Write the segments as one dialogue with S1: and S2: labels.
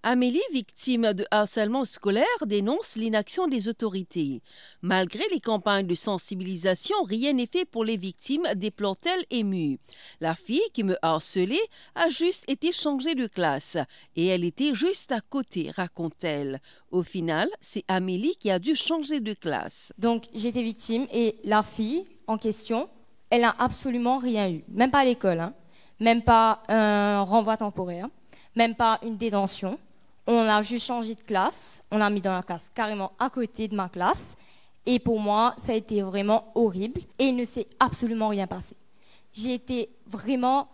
S1: Amélie, victime de harcèlement scolaire, dénonce l'inaction des autorités. Malgré les campagnes de sensibilisation, rien n'est fait pour les victimes, déplore-t-elle émue. La fille qui me harcelait a juste été changée de classe et elle était juste à côté, raconte-t-elle. Au final, c'est Amélie qui a dû changer de classe.
S2: Donc j'étais victime et la fille en question, elle n'a absolument rien eu. Même pas à l'école, hein. Même pas un renvoi temporaire, même pas une détention. On a juste changé de classe, on l'a mis dans la classe carrément à côté de ma classe. Et pour moi, ça a été vraiment horrible et il ne s'est absolument rien passé. J'ai été vraiment...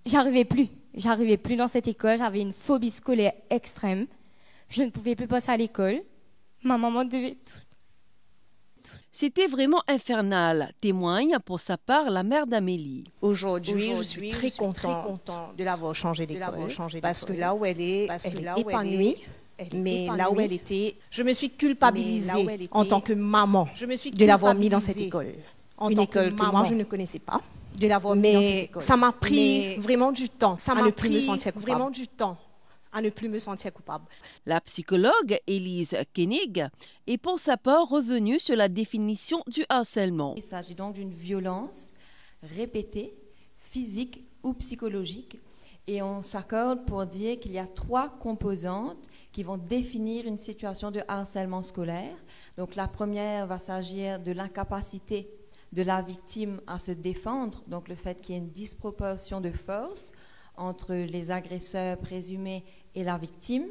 S2: J'arrivais plus dans cette école, j'avais une phobie scolaire extrême. Je ne pouvais plus passer à l'école. Ma maman devait tout.
S1: C'était vraiment infernal, témoigne pour sa part la mère d'Amélie.
S3: Aujourd'hui, je suis très contente de l'avoir changée d'école parce que là où elle est épanouie. Mais là où elle était, je me suis culpabilisée en tant que maman de l'avoir mis dans cette école. Une école que moi, je ne connaissais pas. De l'avoir mis dans cette école. Ça m'a pris vraiment du temps à ne plus me sentir coupable. À ne plus me sentir coupable.
S1: La psychologue Élise Koenig est pour sa part revenue sur la définition du harcèlement.
S4: Il s'agit donc d'une violence répétée, physique ou psychologique. Et on s'accorde pour dire qu'il y a 3 composantes qui vont définir une situation de harcèlement scolaire. Donc la première va s'agir de l'incapacité de la victime à se défendre, donc le fait qu'il y ait une disproportion de force entre les agresseurs présumés et la victime.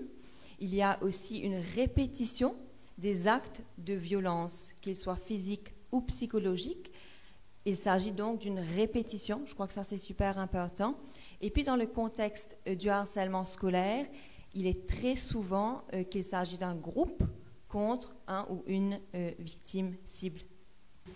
S4: Il y a aussi une répétition des actes de violence, qu'ils soient physiques ou psychologiques. Il s'agit donc d'une répétition, je crois que ça c'est super important. Et puis dans le contexte du harcèlement scolaire, il est très souvent qu'il s'agit d'un groupe contre un ou une victime cible.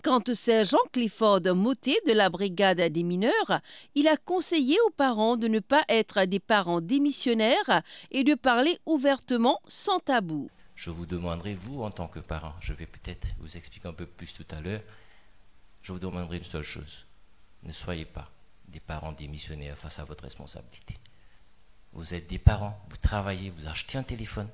S1: Quant au sergent Clifford Mottet de la brigade des mineurs, il a conseillé aux parents de ne pas être des parents démissionnaires et de parler ouvertement sans tabou.
S5: Je vous demanderai, vous en tant que parent, je vais peut-être vous expliquer un peu plus tout à l'heure, je vous demanderai une seule chose, ne soyez pas des parents démissionnaires face à votre responsabilité. Vous êtes des parents, vous travaillez, vous achetez un téléphone,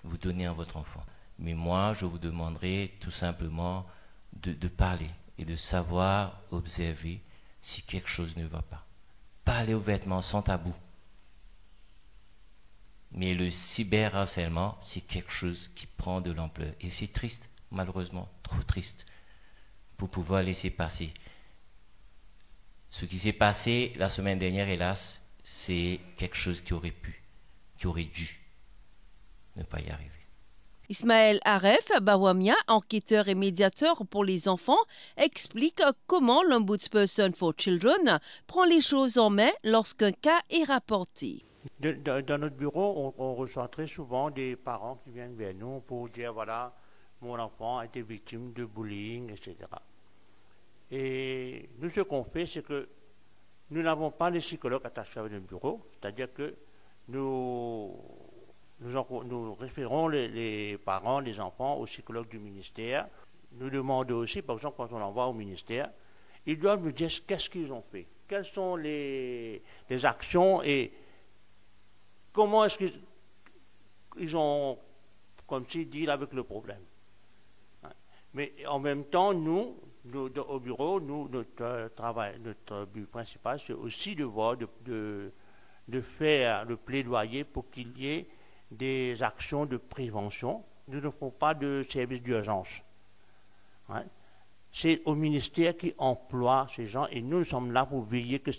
S5: vous donnez à votre enfant. Mais moi, je vous demanderai tout simplement de parler et de savoir observer si quelque chose ne va pas. Parler ouvertement, sans tabou. Mais le cyberharcèlement, c'est quelque chose qui prend de l'ampleur. Et c'est triste, malheureusement, trop triste, pour pouvoir laisser passer. Ce qui s'est passé la semaine dernière, hélas, c'est quelque chose qui aurait dû ne pas y arriver.
S1: Ismaël Aref Bawamia, enquêteur et médiateur pour les enfants, explique comment l'Ombudsperson for Children prend les choses en main lorsqu'un cas est rapporté.
S6: Dans notre bureau, on reçoit très souvent des parents qui viennent vers nous pour dire, voilà, mon enfant a été victime de bullying, etc. Et nous, ce qu'on fait, c'est que nous n'avons pas de psychologue attaché à notre bureau, c'est-à-dire que nous référons les parents, les enfants au psychologue du ministère. Nous demandons aussi, par exemple, quand on l'envoie au ministère, ils doivent nous dire qu'est-ce qu'ils ont fait, quelles sont les actions et comment est-ce qu'ils ont, comme si, deal avec le problème. Mais en même temps, nous au bureau, notre but principal, c'est aussi de faire le plaidoyer pour qu'il y ait des actions de prévention. Nous ne faisons pas de service d'urgence. C'est au ministère qui emploie ces gens et nous sommes là pour veiller que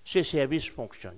S6: ces services fonctionnent.